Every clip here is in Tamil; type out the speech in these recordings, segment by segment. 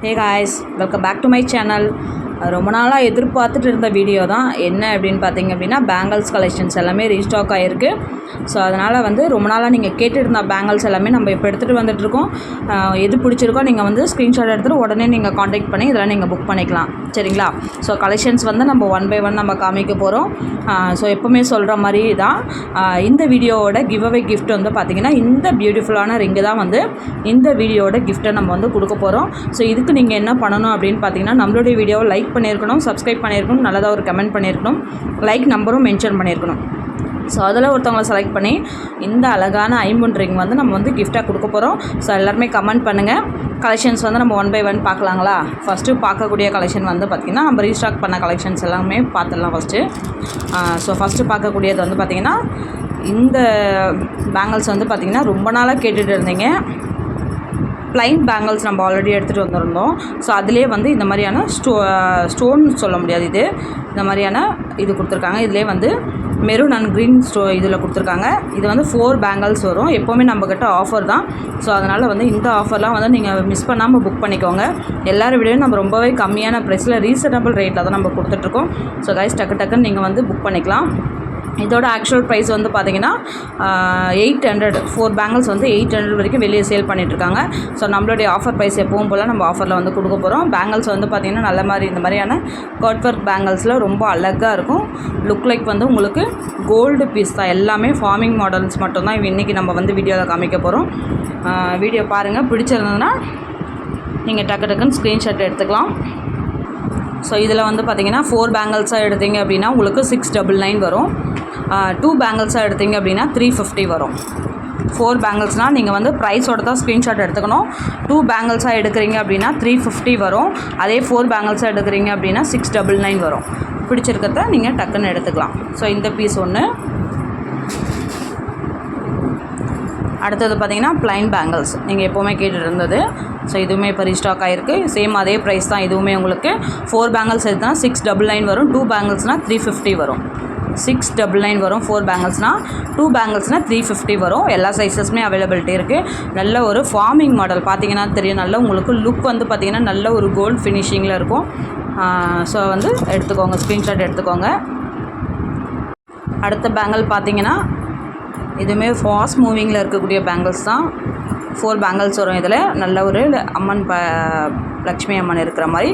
Hey guys, welcome back to my channel. ரொம்ப நாளாக எதிர்பார்த்துட்டு இருந்த வீடியோ தான் என்ன அப்படின்னு பார்த்தீங்க அப்படின்னா பேங்கிள்ஸ் கலெக்ஷன்ஸ் எல்லாமே ரீஸ்டாக் ஆகிருக்கு. ஸோ அதனால் வந்து ரொம்ப நாளாக நீங்கள் கேட்டுருந்த பேங்கிள்ஸ் எல்லாமே நம்ம இப்போ எடுத்துகிட்டு வந்துட்டுருக்கோம். எது பிடிச்சிருக்கோ நீங்கள் வந்து ஸ்க்ரீன்ஷாட் எடுத்துகிட்டு உடனே நீங்கள் காண்டாக்ட் பண்ணி இதெல்லாம் நீங்கள் புக் பண்ணிக்கலாம், சரிங்களா? ஸோ கலெக்ஷன்ஸ் வந்து நம்ம ஒன் பை ஒன் நம்ம காமிக்க போகிறோம். ஸோ எப்போவுமே சொல்கிற மாதிரி தான் இந்த வீடியோவோட கிவ் அவே கிஃப்ட் வந்து பார்த்திங்கன்னா இந்த பியூட்டிஃபுல்லான ரிங்கு தான் வந்து இந்த வீடியோவோட கிஃப்ட்டை நம்ம வந்து கொடுக்க போகிறோம். ஸோ இதுக்கு நீங்கள் என்ன பண்ணணும் அப்படின்னு பார்த்தீங்கன்னா நம்மளுடைய வீடியோவை லைக் பண்ணியிருக்கணும், சப்ஸ்கிரைப் பண்ணியிருக்கணும், நல்லதாக ஒரு கமெண்ட் பண்ணியிருக்கணும், லைக் நம்பரும் மென்ஷன் பண்ணியிருக்கணும். ஸோ அதில் ஒருத்தவங்களை செலக்ட் பண்ணி இந்த அழகான ஐம்பொன் ரிங் வந்து நம்ம வந்து கிஃப்டாக கொடுக்க போகிறோம். ஸோ எல்லாருமே கமெண்ட் பண்ணுங்கள். கலெக்ஷன்ஸ் வந்து நம்ம ஒன் பை ஒன் பார்க்கலாங்களா? ஃபஸ்ட்டு பார்க்கக்கூடிய கலெக்ஷன் வந்து பார்த்திங்கன்னா நம்ம ரீஸ்டாக் பண்ண கலெக்ஷன்ஸ் எல்லாமே பார்த்துடலாம் ஃபஸ்ட்டு. ஸோ ஃபஸ்ட்டு பார்க்கக்கூடியது வந்து பார்த்திங்கன்னா இந்த பேங்கிள்ஸ் வந்து பார்த்திங்கன்னா ரொம்ப நாளாக கேட்டுகிட்டு இருந்தீங்க. ப்ளைன் பேங்கிள்ஸ் நம்ம ஆல்ரெடி எடுத்துகிட்டு வந்திருந்தோம். ஸோ அதிலே வந்து இந்த மாதிரியான ஸ்டோன் சொல்ல முடியாது, இது இந்த மாதிரியான இது கொடுத்துருக்காங்க. இதிலே வந்து மெரூன் அண்ட் க்ரீன் இதில் கொடுத்துருக்காங்க. இது வந்து 4 பேங்கிள்ஸ் வரும். எப்போவுமே நம்மக்கிட்ட ஆஃபர் தான். ஸோ அதனால் வந்து இந்த ஆஃபர்லாம் வந்து நீங்கள் மிஸ் பண்ணாமல் புக் பண்ணிக்கோங்க. எல்லாரும் விடையும் நம்ம ரொம்பவே கம்மியான ப்ரைஸில் ரீசனபிள் ரேட்டில் தான் நம்ம கொடுத்துட்ருக்கோம். ஸோ கைஸ் டக்குன்னு நீங்கள் வந்து புக் பண்ணிக்கலாம். இதோட ஆக்சுவல் ப்ரைஸ் வந்து பார்த்திங்கன்னா 800, 4 பேங்கிள்ஸ் வந்து 800 வரைக்கும் வெளியே சேல் பண்ணிகிட்ருக்காங்க. ஸோ நம்மளுடைய ஆஃபர் ப்ரைஸ் எப்பவும் போல் நம்ம ஆஃபரில் வந்து கொடுக்க போகிறோம். பேங்கிள்ஸ் வந்து பார்த்திங்கன்னா நல்ல மாதிரி இந்த மாதிரியான கட் ஒர்க் பேங்கிள்ஸில் ரொம்ப அழகாக இருக்கும். லுக் லைக் வந்து உங்களுக்கு கோல்டு பீஸ் தான். எல்லாமே ஃபார்மிங் மாடல்ஸ் மட்டும்தான் இன்றைக்கி நம்ம வந்து வீடியோவில் காமிக்க போகிறோம். வீடியோ பாருங்கள், பிடிச்சிருந்ததுன்னா நீங்கள் டக்குன்னு ஸ்க்ரீன்ஷாட் எடுத்துக்கலாம். ஸோ இதில் வந்து பார்த்திங்கன்னா 4 பேங்கிள்ஸாக எடுத்தீங்க அப்படின்னா உங்களுக்கு 699 வரும். 2 பேங்கிள்ஸாக எடுத்தீங்க அப்படின்னா 350 வரும். 4 பேங்கிள்ஸ்னால் நீங்கள் வந்து ப்ரைஸோட தான் ஸ்க்ரீன்ஷாட் எடுத்துக்கணும். 2 பேங்கிள்ஸாக எடுக்கிறீங்க அப்படின்னா 350 வரும். அதே 4 பேங்கிள்ஸாக எடுக்கிறீங்க அப்படின்னா 699 வரும். பிடிச்சிருக்கிறத நீங்கள் டக்குன்னு எடுத்துக்கலாம். ஸோ இந்த பீஸ் ஒன்று. அடுத்தது பார்த்திங்கன்னா ப்ளைன் பேங்கிள்ஸ் நீங்கள் எப்போவுமே கேட்டுட்டு இருந்தது. ஸோ இதுவுமே இப்போ ரீஸ்டாக் ஆகிருக்கு. சேம் அதே ப்ரைஸ் தான். இதுவுமே உங்களுக்கு 4 பேங்கிள்ஸ் எடுத்தா 699 வரும். 2 பேங்கிள்ஸ்னால் 350 வரும். 699 வரும் 4 பேங்கிள்ஸ்னால். 2 பேங்கிள்ஸ்னால் 350 வரும். எல்லா சைஸஸுமே அவைலபிலிட்டி இருக்குது. நல்ல ஒரு ஃபார்மிங் மாடல் பார்த்திங்கன்னா தெரியும். நல்ல உங்களுக்கு லுக் வந்து பார்த்திங்கன்னா நல்ல ஒரு கோல்டு ஃபினிஷிங்கில் இருக்கும். ஸோ வந்து எடுத்துக்கோங்க, ஸ்க்ரீன்ஷாட் எடுத்துக்கோங்க. அடுத்த பேங்கிள் பார்த்திங்கன்னா இதுவுமே ஃபாஸ்ட் மூவிங்கில் இருக்கக்கூடிய பேங்கிள்ஸ் தான். 4 பேங்கிள்ஸ் வரும். இதில் நல்ல ஒரு அம்மன் லக்ஷ்மி அம்மன் இருக்கிற மாதிரி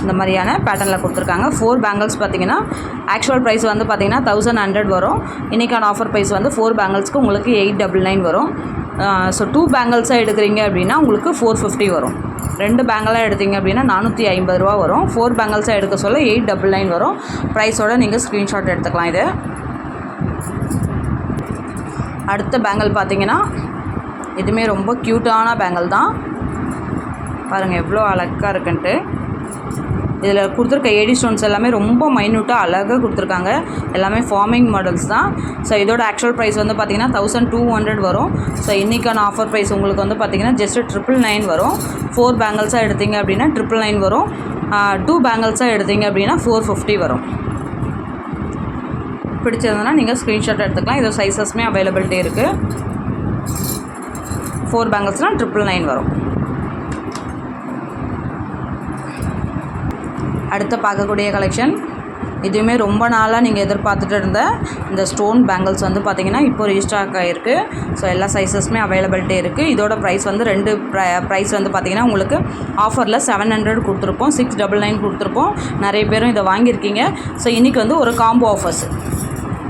இந்த மாதிரியான பேட்டர்னில் கொடுத்துருக்காங்க. 4 பேங்கிள்ஸ் பார்த்திங்கன்னா ஆக்சுவல் ப்ரைஸ் வந்து பார்த்திங்கன்னா 1100 வரும். இன்றைக்கான ஆஃபர் ப்ரைஸ் வந்து 4 பேங்கிள்ஸ்க்கு உங்களுக்கு 899 வரும். ஸோ 2 பேங்கிள்ஸாக எடுக்கிறீங்க அப்படின்னா உங்களுக்கு 450 வரும். 2 பேங்கிளாக எடுத்தீங்க அப்படின்னா 450 ரூபா வரும். 4 பேங்கிள்ஸாக எடுக்க சொல்ல 899 வரும். ப்ரைஸோடு நீங்கள் ஸ்க்ரீன்ஷாட் எடுத்துக்கலாம். இது அடுத்த பேங்கிள் பார்த்திங்கன்னா இதுவுமே ரொம்ப க்யூட்டான பேங்கிள் தான். பாருங்கள் எவ்வளோ அழகாக இருக்குன்ட்டு. இதில் கொடுத்துருக்க ஏடி ஸ்டோன்ஸ் எல்லாமே ரொம்ப மைன்யூட்டாக அழகாக கொடுத்துருக்காங்க. எல்லாமே ஃபார்மிங் மாடல்ஸ் தான். ஸோ இதோட ஆக்சுவல் ப்ரைஸ் வந்து பார்த்திங்கன்னா 1200 வரும். ஸோ இன்றைக்கான ஆஃபர் ப்ரைஸ் உங்களுக்கு வந்து பார்த்திங்கன்னா ஜஸ்ட் 999 வரும். 4 பேங்கிள்ஸாக எடுத்தீங்க அப்படின்னா 999 வரும். 2 பேங்கிள்ஸாக எடுத்தீங்க அப்படின்னா 450 வரும். பிடிச்சதுன்னா நீங்கள் ஸ்க்ரீன்ஷாட் எடுத்துக்கலாம். இதோ சைஸஸ்மே அவைலபிலிட்டி இருக்குது. 4 பேங்கிள்ஸ்னால் 999 வரும். அடுத்து பார்க்கக்கூடிய கலெக்ஷன் இதுவுமே ரொம்ப நாளாக நீங்கள் எதிர்பார்த்துட்டு இருந்த இந்த ஸ்டோன் பேங்கிள்ஸ் வந்து பார்த்திங்கன்னா இப்போ ரீஸ்டாக் ஆகிருக்கு. ஸோ எல்லா சைஸஸுமே அவைலபிலிட்டி இருக்குது. இதோட ப்ரைஸ் வந்து 2 ப்ரைஸ் வந்து பார்த்திங்கன்னா உங்களுக்கு ஆஃபரில் 700 கொடுத்துருப்போம், 699 கொடுத்துருப்போம். நிறைய பேரும் இதை வாங்கியிருக்கீங்க. ஸோ இன்றைக்கி வந்து ஒரு காம்போ ஆஃபர்ஸ்,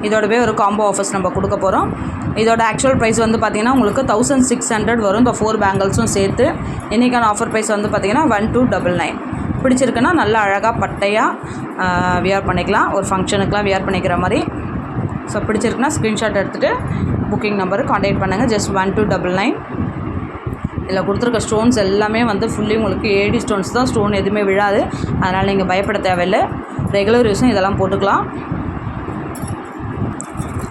இதோடவே ஒரு காம்போ ஆஃபர்ஸ் நம்ம கொடுக்க போகிறோம். இதோட ஆக்சுவல் ப்ரைஸ் வந்து பார்த்திங்கன்னா உங்களுக்கு 1600 வரும். இந்த 4 பேங்கிள்ஸும் சேர்த்து. இன்றைக்கான ஆஃபர் ப்ரைஸ் வந்து பார்த்திங்கன்னா 1299. பிடிச்சிருக்குன்னா நல்லா அழகாக பட்டையாக வியர் பண்ணிக்கலாம். ஒரு ஃபங்க்ஷனுக்குலாம் வியர் பண்ணிக்கிற மாதிரி. ஸோ பிடிச்சிருக்குன்னா ஸ்க்ரீன்ஷாட் எடுத்துகிட்டு புக்கிங் நம்பருக்கு காண்டாக்ட் பண்ணுங்கள். ஜஸ்ட் 1299. இதில் கொடுத்துருக்க ஸ்டோன்ஸ் எல்லாமே வந்து ஃபுல்லி உங்களுக்கு ஏடி ஸ்டோன்ஸ் தான். ஸ்டோன் எதுவுமே விழாது. அதனால் நீங்கள் பயப்பட தேவையில்லை. ரெகுலர் யூஸும் இதெல்லாம் போட்டுக்கலாம்.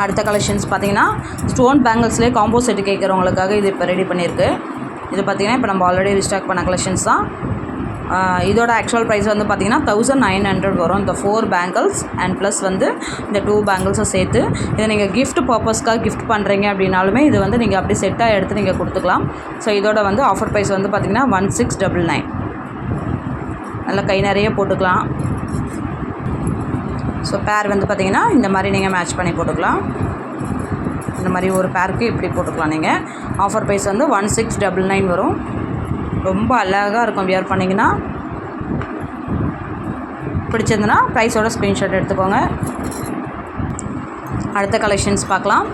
அடுத்த கலெக்ஷன்ஸ் பார்த்திங்கன்னா ஸ்டோன் பேங்கிள்ஸ்லேயே காம்போ செட்டு கேட்குறவங்களுக்காக இது இப்போ ரெடி பண்ணியிருக்கு. இது பார்த்திங்கன்னா இப்போ நம்ம ஆல்ரெடி ரீஸ்டாக் பண்ண கலெக்ஷன்ஸ் தான். இதோட ஆக்சுவல் ப்ரைஸ் வந்து பார்த்திங்கன்னா 1900 வரும். இந்த 4 பேங்கிள்ஸ் அண்ட் ப்ளஸ் வந்து இந்த 2 பேங்கிள்ஸை சேர்த்து. இதை நீங்கள் கிஃப்ட் பர்பஸ்க்காக கிஃப்ட் பண்ணுறீங்க அப்படின்னாலுமே இது வந்து நீங்கள் அப்படி செட்டாக எடுத்து நீங்கள் கொடுத்துக்கலாம். ஸோ இதோட வந்து ஆஃபர் ப்ரைஸ் வந்து பார்த்திங்கன்னா 1699. நல்லா கை நிறைய போட்டுக்கலாம். ஸோ பேர் வந்து பார்த்திங்கன்னா இந்த மாதிரி நீங்கள் மேட்ச் பண்ணி போட்டுக்கலாம். இந்த மாதிரி ஒரு பேருக்கு இப்படி போட்டுக்கலாம். நீங்கள் ஆஃபர் ப்ரைஸ் வந்து 1699 வரும். ரொம்ப அழகாக இருக்கும். வியர் பண்ணிங்கன்னா பிடிச்சிருந்துன்னா ப்ரைஸோட ஸ்க்ரீன்ஷாட் எடுத்துக்கோங்க. அடுத்த கலெக்ஷன்ஸ் பார்க்கலாம்.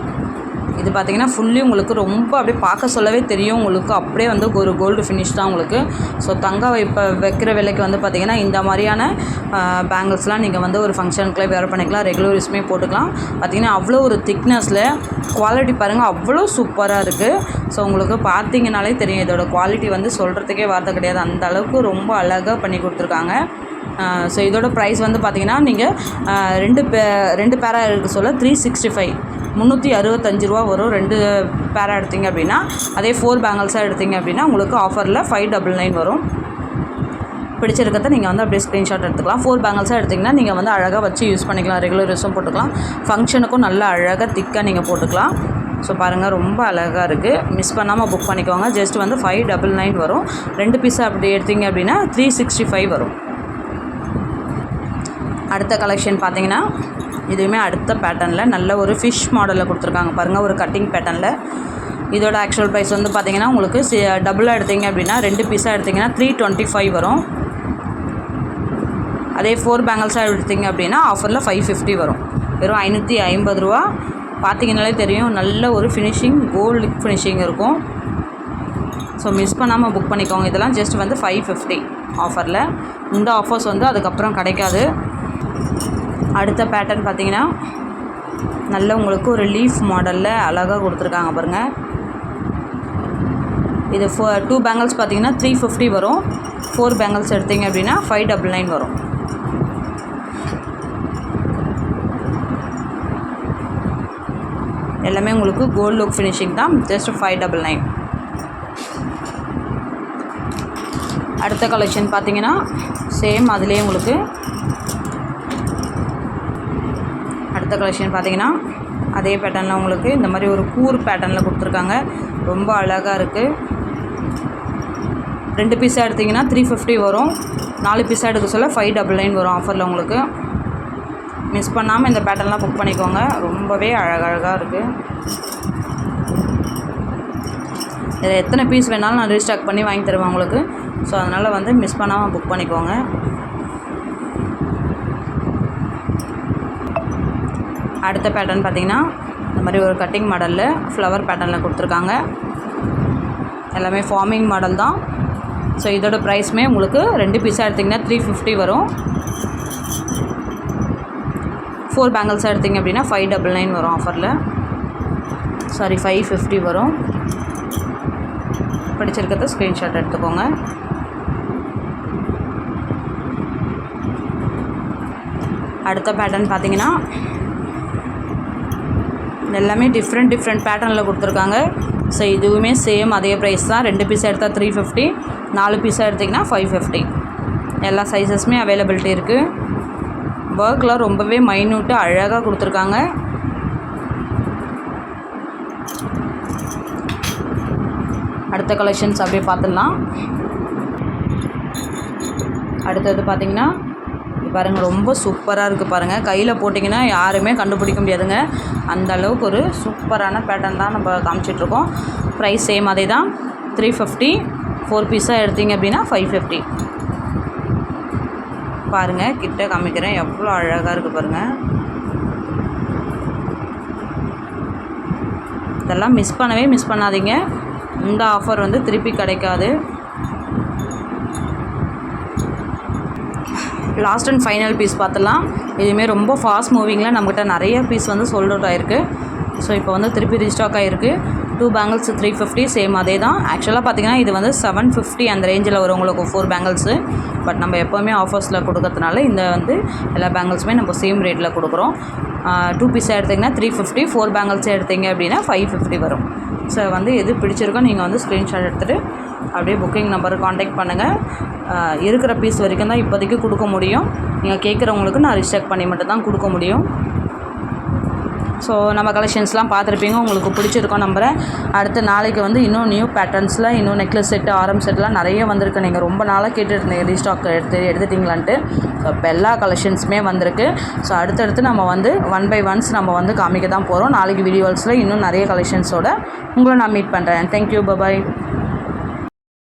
இது பார்த்திங்கன்னா ஃபுல்லி உங்களுக்கு ரொம்ப அப்படியே பார்க்க சொல்லவே தெரியும். உங்களுக்கு அப்படியே வந்து ஒரு கோல்டு ஃபினிஷ் தான் உங்களுக்கு. ஸோ தங்கம் இப்போ வைக்கிற விலைக்கு வந்து பார்த்திங்கன்னா இந்த மாதிரியான பேங்கிள்ஸ்லாம் நீங்கள் வந்து ஒரு ஃபங்க்ஷனுக்குள்ளே வேர் பண்ணிக்கலாம். ரெகுலர் யூஸ்மே போட்டுக்கலாம். பார்த்திங்கன்னா அவ்வளோ ஒரு திக்னஸில் குவாலிட்டி பாருங்கள், அவ்வளோ சூப்பராக இருக்குது. ஸோ உங்களுக்கு பார்த்திங்கனாலே தெரியும் இதோட குவாலிட்டி வந்து சொல்கிறதுக்கே வார்த்தை கிடையாது. அந்த அளவுக்கு ரொம்ப அழகாக பண்ணி கொடுத்துருக்காங்க. ஸோ இதோட ப்ரைஸ் வந்து பார்த்திங்கன்னா நீங்கள் ரெண்டு பேரா இருக்க சொல்ல 365 365 வரும். 2 பேரா எடுத்திங்க அப்படின்னா. அதே 4 பேங்கிள்ஸாக எடுத்திங்க அப்படின்னா உங்களுக்கு ஆஃபரில் 599 வரும். பிடிச்சிருக்கிறத நீங்கள் வந்து அப்படியே ஸ்க்ரீன்ஷாட் எடுத்துக்கலாம். 4 பேங்கிள்ஸாக எடுத்திங்கன்னா நீங்கள் வந்து அழகாக வச்சு யூஸ் பண்ணிக்கலாம். ரெகுலர் யூஸும் போட்டுக்கலாம். ஃபங்க்ஷனுக்கும் நல்லா அழகாக திக்காக நீங்கள் போட்டுக்கலாம். ஸோ பாருங்கள், ரொம்ப அழகாக இருக்குது. மிஸ் பண்ணாமல் புக் பண்ணிக்கோங்க. ஜஸ்ட் வந்து 599 வரும். 2 பீஸாக அப்படி எடுத்திங்க அப்படின்னா 365 வரும். அடுத்த கலெக்ஷன் பார்த்திங்கன்னா இதுவுமே அடுத்த பேட்டர்னில் நல்ல ஒரு ஃபிஷ் மாடலில் கொடுத்துருக்காங்க பாருங்கள். ஒரு கட்டிங் பேட்டர்னில். இதோட ஆக்சுவல் ப்ரைஸ் வந்து பார்த்திங்கன்னா உங்களுக்கு டபுளாக எடுத்திங்க அப்படின்னா 2 பீஸாக எடுத்திங்கன்னா 325 வரும். அதே 4 பேங்கிள்ஸாக எடுத்திங்க அப்படின்னா ஆஃபரில் 550 வரும். வெறும் 550 ரூபா. பார்த்திங்கனாலே தெரியும் நல்ல ஒரு ஃபினிஷிங், கோல்டு ஃபினிஷிங் இருக்கும். ஸோ மிஸ் பண்ணாமல் புக் பண்ணிக்கோங்க. இதெல்லாம் ஜஸ்ட் வந்து 550 ஆஃபரில். இந்த ஆஃபர்ஸ் வந்து அதுக்கப்புறம் கிடைக்காது. அடுத்த பேட்டர்ன் பார்த்திங்கன்னா நல்ல உங்களுக்கு ஒரு லீஃப் மாடலில் அழகாக கொடுத்துருக்காங்க பாருங்கள். இது 2 பேங்கிள்ஸ் பார்த்திங்கன்னா 350 வரும். 4 பேங்கிள்ஸ் எடுத்திங்க அப்படின்னா 599 வரும். எல்லாமே உங்களுக்கு கோல்டு லுக் ஃபினிஷிங் தான். ஜஸ்ட் 599. அடுத்த கலெக்ஷன் பார்த்திங்கன்னா சேம் அதுலேயே உங்களுக்கு அடுத்த கலெக்ஷன் பார்த்திங்கன்னா அதே பேட்டர்னில் உங்களுக்கு இந்த மாதிரி ஒரு கூர் பேட்டர்னில் கொடுத்துருக்காங்க. ரொம்ப அழகாக இருக்குது. 2 பீஸாக எடுத்திங்கன்னா 350 வரும். 4 பீஸாக எடுக்க சொல்ல 599 வரும் ஆஃபரில் உங்களுக்கு. மிஸ் பண்ணாமல் இந்த பேட்டர்ன்லாம் புக் பண்ணிக்கோங்க. ரொம்பவே அழகழகாக இருக்குது. இதில் எத்தனை பீஸ் வேணாலும் நான் ரீஸ்டாக் பண்ணி வாங்கி தருவேன் உங்களுக்கு. ஸோ அதனால் வந்து மிஸ் பண்ணாமல் புக் பண்ணிக்கோங்க. அடுத்த பேட்டர்ன் பார்த்திங்கன்னா இந்த மாதிரி ஒரு கட்டிங் மாடலில் ஃப்ளவர் பேட்டர்னில் கொடுத்துருக்காங்க. எல்லாமே ஃபார்மிங் மாடல் தான். ஸோ இதோட ப்ரைஸுமே உங்களுக்கு 2 பீஸாக எடுத்திங்கன்னா 350 வரும். 4 பேங்கிள்ஸாக எடுத்திங்க அப்படின்னா 599 வரும் ஆஃபரில். 550 வரும். பிடிச்சிருக்கிறத ஸ்க்ரீன்ஷாட் எடுத்துக்கோங்க. அடுத்த பேட்டர்ன் பார்த்திங்கன்னா எல்லாமே டிஃப்ரெண்ட் பேட்டர்னில் கொடுத்துருக்காங்க. ஸோ இதுவுமே சேம் அதே ப்ரைஸ் தான். 2 பீஸாக எடுத்தால் 350, 4 பீஸாக எடுத்திங்கன்னா 550. எல்லா சைஸஸுமே அவைலபிலிட்டி இருக்குது. ஒர்க்லாம் ரொம்பவே மைன்யூட்டாக அழகாக கொடுத்துருக்காங்க. அடுத்த கலெக்ஷன்ஸ் அப்படியே பார்த்துடலாம். அடுத்தது பார்த்திங்கன்னா பாருங்கள், ரொம்ப சூப்பராக இருக்குது பாருங்கள். கையில் போட்டிங்கன்னா யாருமே கண்டுபிடிக்க முடியாதுங்க. அந்த அளவுக்கு ஒரு சூப்பரான பேட்டர்ன் தான் நம்ம காமிச்சிட்ருக்கோம். ப்ரைஸ் சேம் அதே தான், 350. 4 பீஸாக எடுத்திங்க அப்படின்னா 550. பாருங்கள், கிட்ட காமிக்கிறேன், எவ்வளோ அழகாக இருக்குது பாருங்கள். இதெல்லாம் மிஸ் பண்ணாதீங்க. இந்த ஆஃபர் வந்து திருப்பி கிடைக்காது. லாஸ்ட் அண்ட் ஃபைனல் பீஸ் பார்த்துலாம். இதுவுமே ரொம்ப ஃபாஸ்ட் மூவிங்கில் நம்மகிட்ட நிறைய பீஸ் வந்து சோல்ட் அவுட் ஆகிருக்கு. ஸோ இப்போ வந்து திருப்பி ரீஸ்டாக் ஆகிருக்கு. 2 பேங்கிள்ஸ் 350 சேம் அதே தான். ஆக்சுவலாக பார்த்திங்கன்னா இது வந்து 750 அந்த ரேஞ்சில் வரும் உங்களுக்கு 4 பேங்கிள்ஸு. பட் நம்ம எப்போவுமே ஆஃபர்ஸில் கொடுக்கறதுனால இந்த வந்து எல்லா பேங்கிள்ஸுமே நம்ம சேம் ரேட்டில் கொடுக்குறோம். 2 பீஸாக எடுத்திங்கன்னா 350, 4 பேங்கிள்ஸே எடுத்திங்க அப்படின்னா 550 வரும். ஸோ வந்து எது பிடிச்சிருக்கோ நீங்கள் வந்து ஸ்க்ரீன்ஷாட் எடுத்துகிட்டு அப்படியே புக்கிங் நம்பருக்கு காண்டாக்ட் பண்ணுங்கள். இருக்கிற பீஸ் வரைக்கும் தான் இப்போதைக்கு கொடுக்க முடியும். நீங்கள் கேட்குறவங்களுக்கு நான் ரீஸ்டாக் பண்ணி மட்டும் தான் கொடுக்க முடியும். ஸோ நம்ம கலெக்ஷன்ஸ்லாம் பார்த்துருப்பீங்க, உங்களுக்கு பிடிச்சிருக்கோம் நம்புகிறேன். அடுத்து நாளைக்கு வந்து இன்னும் நியூ பேட்டர்ன்ஸில் இன்னும் நெக்லஸ் செட்டு, ஆரம் செட்லாம் நிறைய வந்திருக்கு. நீங்கள் ரொம்ப நாளாக கேட்டுருந்தீங்க ரீஸ்டாக் எடுத்துட்டிங்களான்ட்டு. ஸோ இப்போ எல்லா கலெக்ஷன்ஸுமே வந்திருக்கு. ஸோ அடுத்தடுத்து நம்ம வந்து 1 by 1 நம்ம வந்து காமிக்க தான் போகிறோம். நாளைக்கு வீடியோஸில் இன்னும் நிறைய கலெக்ஷன்ஸோடு உங்களை நான் மீட் பண்ணுறேன். Thank you, bye bye.